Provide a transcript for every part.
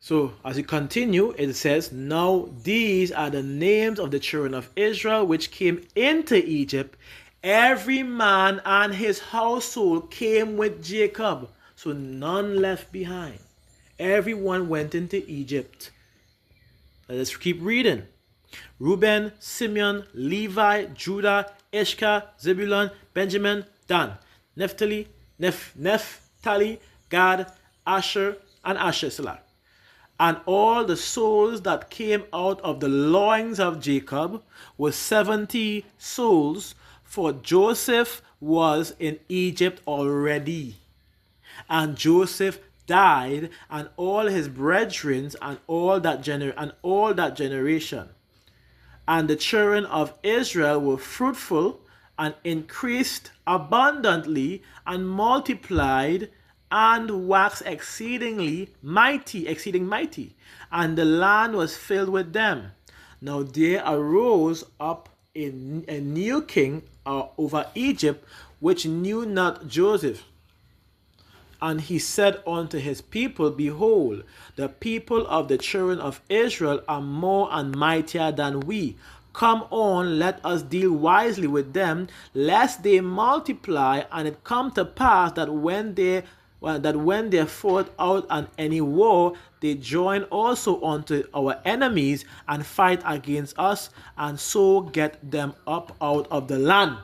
So as you continue, it says, now these are the names of the children of Israel which came into Egypt. Every man and his household came with Jacob. So none left behind. Everyone went into Egypt. Let's keep reading. Reuben, Simeon, Levi, Judah, Issachar, Zebulun, Benjamin, Dan, Naphtali, Gad, Asher, and Asher. And all the souls that came out of the loins of Jacob were 70 souls, for Joseph was in Egypt already. And Joseph died, and all his brethren, and all that generation. And the children of Israel were fruitful, and increased abundantly, and multiplied, and waxed exceeding mighty, and the land was filled with them. Now there arose up a new king over Egypt, which knew not Joseph. And he said unto his people, behold, the people of the children of Israel are more and mightier than we. Come on, let us deal wisely with them, lest they multiply, and it come to pass that when they fought out on any war, they join also unto our enemies and fight against us, and so get them up out of the land.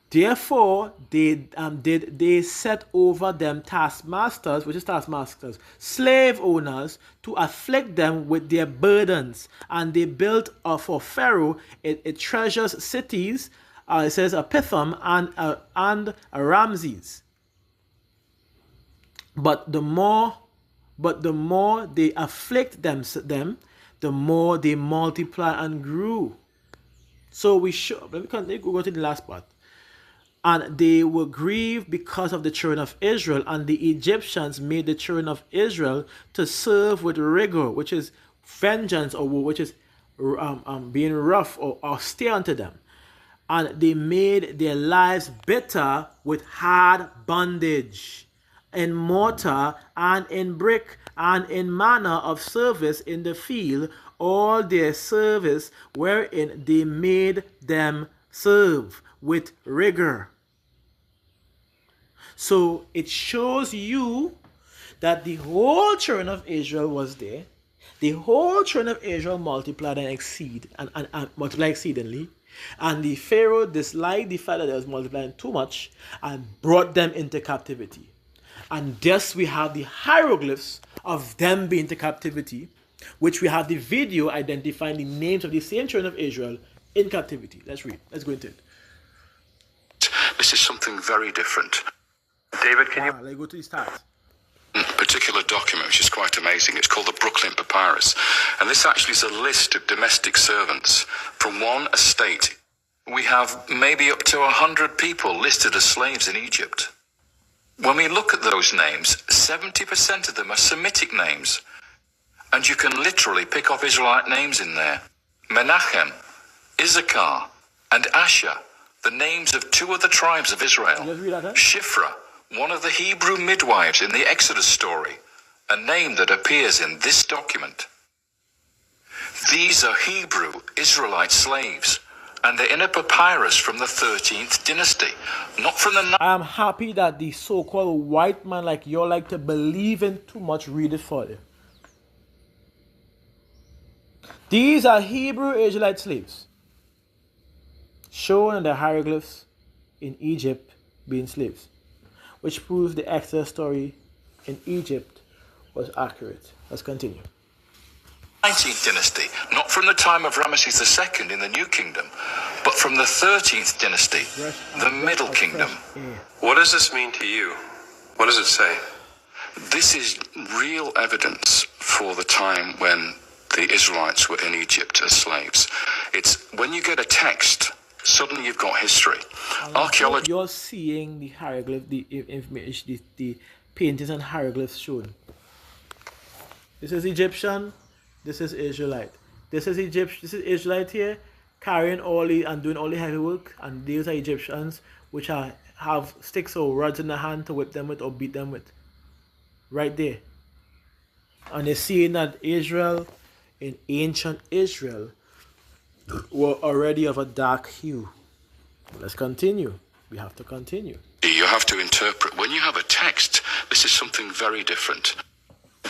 Therefore did they set over them taskmasters, slave owners, to afflict them with their burdens. And they built for Pharaoh it treasures cities, it says a Pithom and a Ramses. But the more they afflict them, the more they multiply and grew. So let me go to the last part. And they were grieved because of the children of Israel, and the Egyptians made the children of Israel to serve with rigor, which is vengeance, or which is being rough or austere unto them. And they made their lives bitter with hard bondage, in mortar and in brick and in manner of service in the field, all their service wherein they made them serve with rigor. So it shows you that the whole children of Israel was there. The whole children of Israel multiplied and multiplied exceedingly. And the Pharaoh disliked the fact that they was multiplying too much and brought them into captivity. And thus we have the hieroglyphs of them being into captivity, which we have the video identifying the names of the same children of Israel in captivity. Let's read. Let's go into it. This is something very different. David, can you... Let's go to the start. Particular document, which is quite amazing. It's called the Brooklyn Papyrus. And this actually is a list of domestic servants from one estate. We have maybe up to 100 people listed as slaves in Egypt. When we look at those names, 70% of them are Semitic names. And you can literally pick off Israelite names in there. Menachem, Issachar, and Asher, the names of two of the tribes of Israel. Shiphrah, one of the Hebrew midwives in the Exodus story, a name that appears in this document. These are Hebrew Israelite slaves, and they're in a papyrus from the 13th dynasty, not from the... I am happy that the so-called white man like you like to believe in too much read it for you. These are Hebrew Israelite slaves, shown in the hieroglyphs in Egypt being slaves, which proves the Exodus story in Egypt was accurate. Let's continue. 19th dynasty, not from the time of Ramesses II in the New Kingdom, but from the 13th dynasty, the Middle Kingdom. What does this mean to you? What does it say? This is real evidence for the time when the Israelites were in Egypt as slaves. It's when you get a text, suddenly you've got history. Archaeology. You're seeing the hieroglyph, the information, the paintings and hieroglyphs shown. This is Egyptian. This is Israelite. This is Egypt. This is Israelite here, carrying all the and doing all the heavy work, and these are Egyptians, which have sticks or rods in the hand to whip them with or beat them with. right there. And they're seeing that Israel, in ancient Israel, were already of a dark hue. Let's continue. We have to continue. You have to interpret. When you have a text, this is something very different.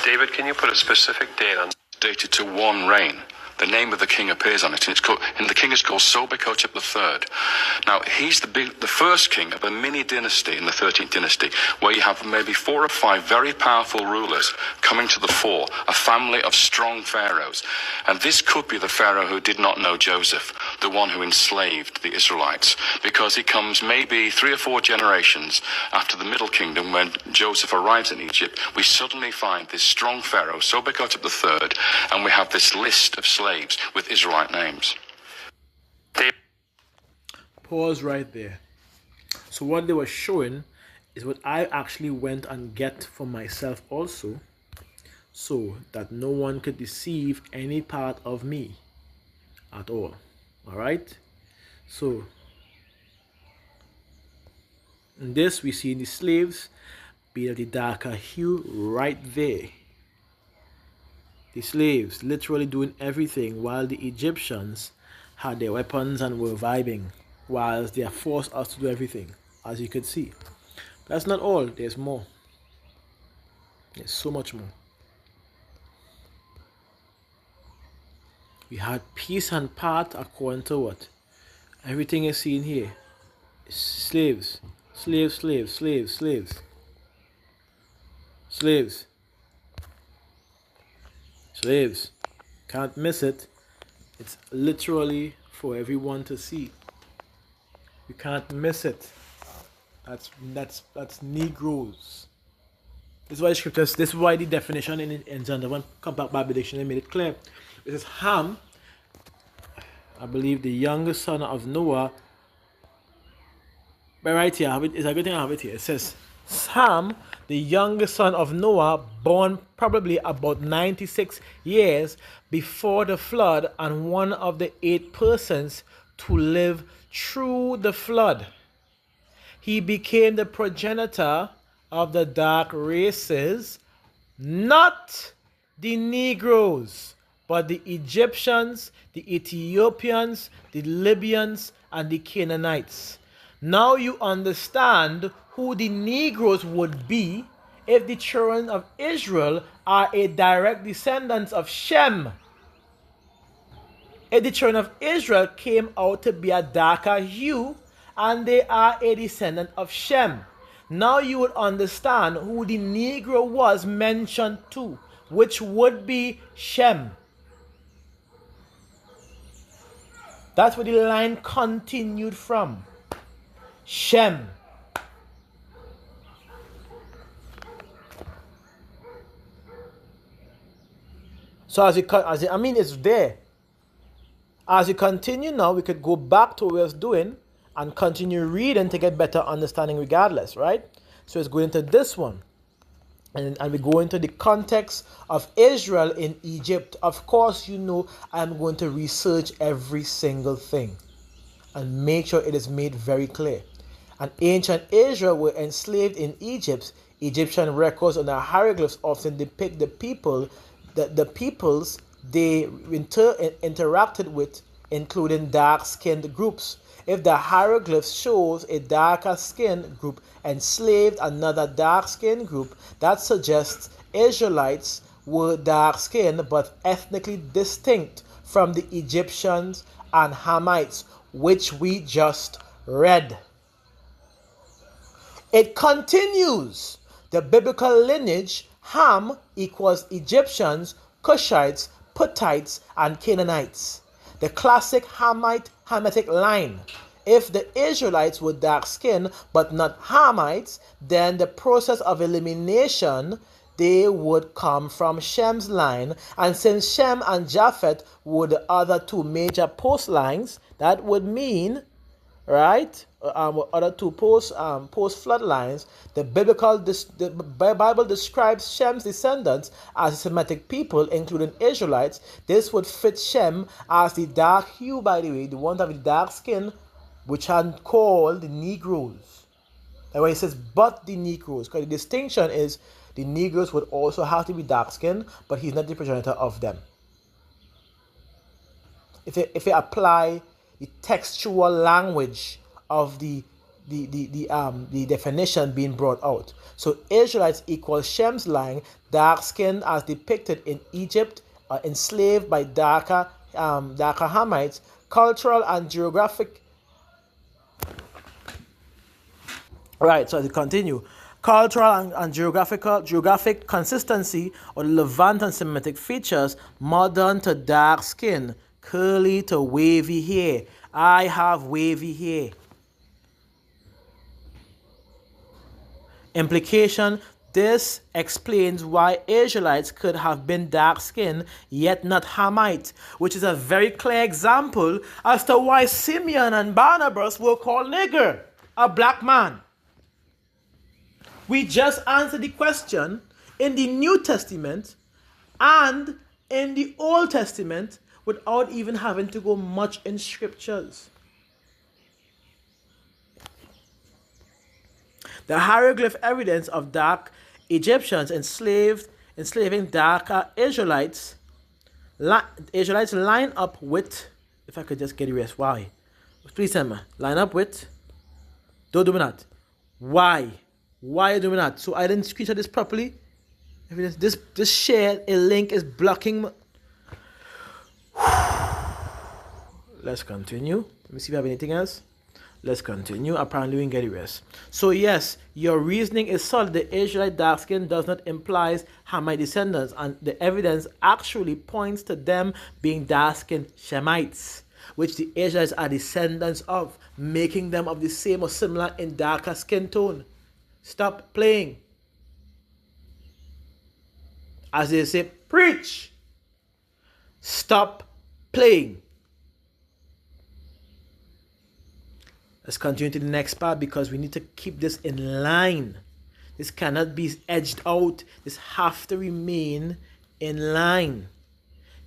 David, can you put a specific date on? Dated to one reign. The name of the king appears on it, and the king is called Sobekotep III. Now, he's the first king of a mini dynasty in the 13th dynasty, where you have maybe 4 or 5 very powerful rulers coming to the fore, a family of strong pharaohs. And this could be the pharaoh who did not know Joseph, the one who enslaved the Israelites, because he comes maybe 3 or 4 generations after the Middle Kingdom, when Joseph arrives in Egypt. We suddenly find this strong pharaoh, Sobekotep III, and we have this list of slaves with Israelite names. Pause right there. So what they were showing is what I actually went and get for myself also, so that no one could deceive any part of me at all. All right? So in this we see the slaves be of the darker hue right there. The slaves literally doing everything, while the Egyptians had their weapons and were vibing, whilst they forced us to do everything, as you could see. That's not all. There's more. There's so much more. We had peace and part according to what? Everything is seen here. Slaves. Slaves, slaves, slaves, slaves. Slaves. Slaves. Can't miss it. It's literally for everyone to see. You can't miss it. That's Negroes. This is why the scriptures, this is why the definition in John 1 Compact Bible Dictionary made it clear. It says Ham, I believe the youngest son of Noah. But right here, it's a good thing I have it here. It says Ham, the youngest son of Noah, born probably about 96 years before the flood, and one of the 8 persons to live through the flood. He became the progenitor of the dark races, not the Negroes, but the Egyptians, the Ethiopians, the Libyans, and the Canaanites. Now you understand who the Negroes would be if the children of Israel are a direct descendants of Shem. If the children of Israel came out to be a darker hue, and they are a descendant of Shem. Now you would understand who the Negro was mentioned to, which would be Shem. That's where the line continued from. Shem. So it's there. As you continue now, we could go back to what we was doing and continue reading to get better understanding regardless, right? So it's going into this one. And we go into the context of Israel in Egypt. Of course, you know I'm going to research every single thing and make sure it is made very clear. And ancient Israel were enslaved in Egypt. Egyptian records on the hieroglyphs often depict the people, the peoples they interacted with, including dark-skinned groups. If the hieroglyph shows a darker skinned group enslaved another dark skinned group, that suggests Israelites were dark skinned but ethnically distinct from the Egyptians and Hamites, which we just read. It continues. The biblical lineage Ham equals Egyptians, Cushites, Puttites, and Canaanites. The classic Hamitic line. If the Israelites were dark-skinned but not Hamites, then the process of elimination, they would come from Shem's line. And since Shem and Japheth were the other 2 major post lines, that would mean, right, other 2 post-flood lines, the Bible describes Shem's descendants as Semitic people, including Israelites. This would fit Shem as the dark hue, by the way, the ones that have the dark skin, which are called the Negroes. And when it says but the Negroes, because the distinction is the Negroes would also have to be dark-skinned, but he's not the progenitor of them. If you apply the textual language of the definition being brought out. So Israelites equals Shem's line, dark-skinned as depicted in Egypt, enslaved by darker Hamites, cultural and geographic. Right, so as we continue, cultural and geographic consistency or the Levant and Semitic features, modern to dark skin, curly to wavy hair. I have wavy hair. Implication: this explains why Israelites could have been dark-skinned yet not Hamite, which is a very clear example as to why Simeon and Barnabas were called nigger, a black man. We just answered the question in the New Testament and in the Old Testament without even having to go much in scriptures. The hieroglyph evidence of dark Egyptians enslaving darker Israelites line up with, if I could just get the rest, why? Please tell me, line up with, don't do me that. Why? Why are you doing that? So I didn't screenshot this properly. This share a link is blocking. Let's continue. Let me see if we have anything else. Let's continue. Apparently we can get the rest. So yes, your reasoning is solid. The Israelite dark skin does not imply Hamite descendants, and the evidence actually points to them being dark skinned Shemites, which the Israelites are descendants of, making them of the same or similar in darker skin tone. Stop playing. As they say, preach. Stop playing. Let's continue to the next part because we need to keep this in line. This cannot be edged out. This have to remain in line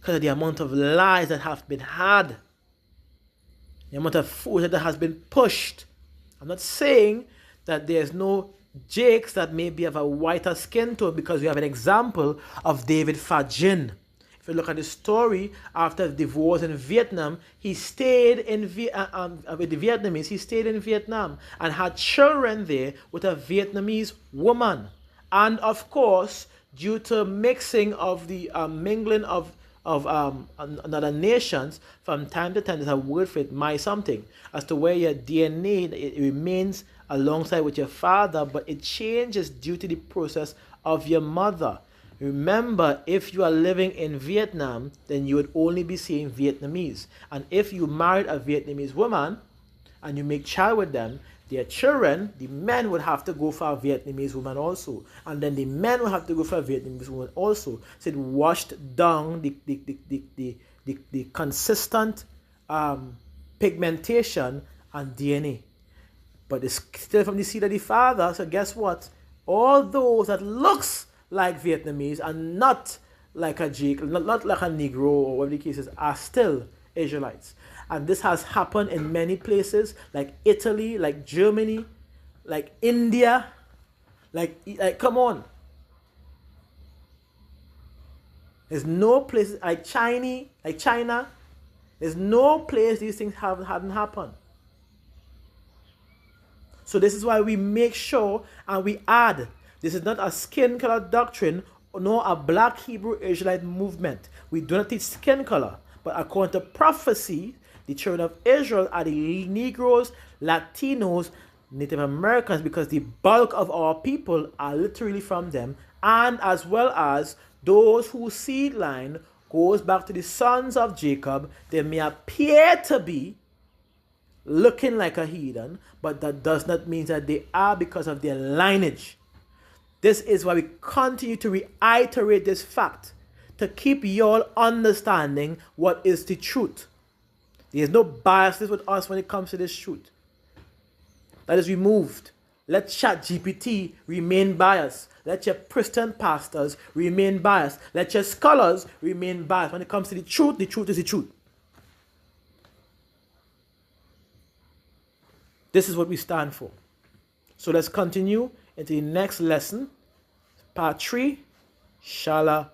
because of the amount of lies that have been had, the amount of food that has been pushed. I'm not saying that there's no Jakes that maybe have a whiter skin tone, because we have an example of David Fajin. If you look at the story, after the divorce in Vietnam, he stayed in with the Vietnamese. He stayed in Vietnam and had children there with a Vietnamese woman. And of course, due to mixing of the mingling of other nations, from time to time, there's a word for it, my something, as to where your DNA, it remains alongside with your father, but it changes due to the process of your mother. Remember, if you are living in Vietnam, then you would only be seeing Vietnamese. And if you married a Vietnamese woman and you make child with them, their children, the men would have to go for a Vietnamese woman also. And then the men would have to go for a Vietnamese woman also. So it washed down the consistent pigmentation and DNA. But it's still from the seed of the father. So guess what? All those that looks like Vietnamese and not like a Jake, not like a Negro or whatever the case is, are still Israelites. And this has happened in many places, like Italy, like Germany, like India, like come on. There's no place like China. There's no place these things hadn't happened. So this is why we make sure and we add. This is not a skin color doctrine nor a black Hebrew Israelite movement. We do not teach skin color. But according to prophecy, the children of Israel are the Negroes, Latinos, Native Americans, because the bulk of our people are literally from them, and as well as those whose seed line goes back to the sons of Jacob. They may appear to be looking like a heathen, but that does not mean that they are, because of their lineage. This is why we continue to reiterate this fact, to keep y'all understanding what is the truth. There is no biasness with us when it comes to this truth. That is removed. Let ChatGPT remain biased. Let your Christian pastors remain biased. Let your scholars remain biased. When it comes to the truth is the truth. This is what we stand for. So let's continue into the next lesson, Part 3, Shalom.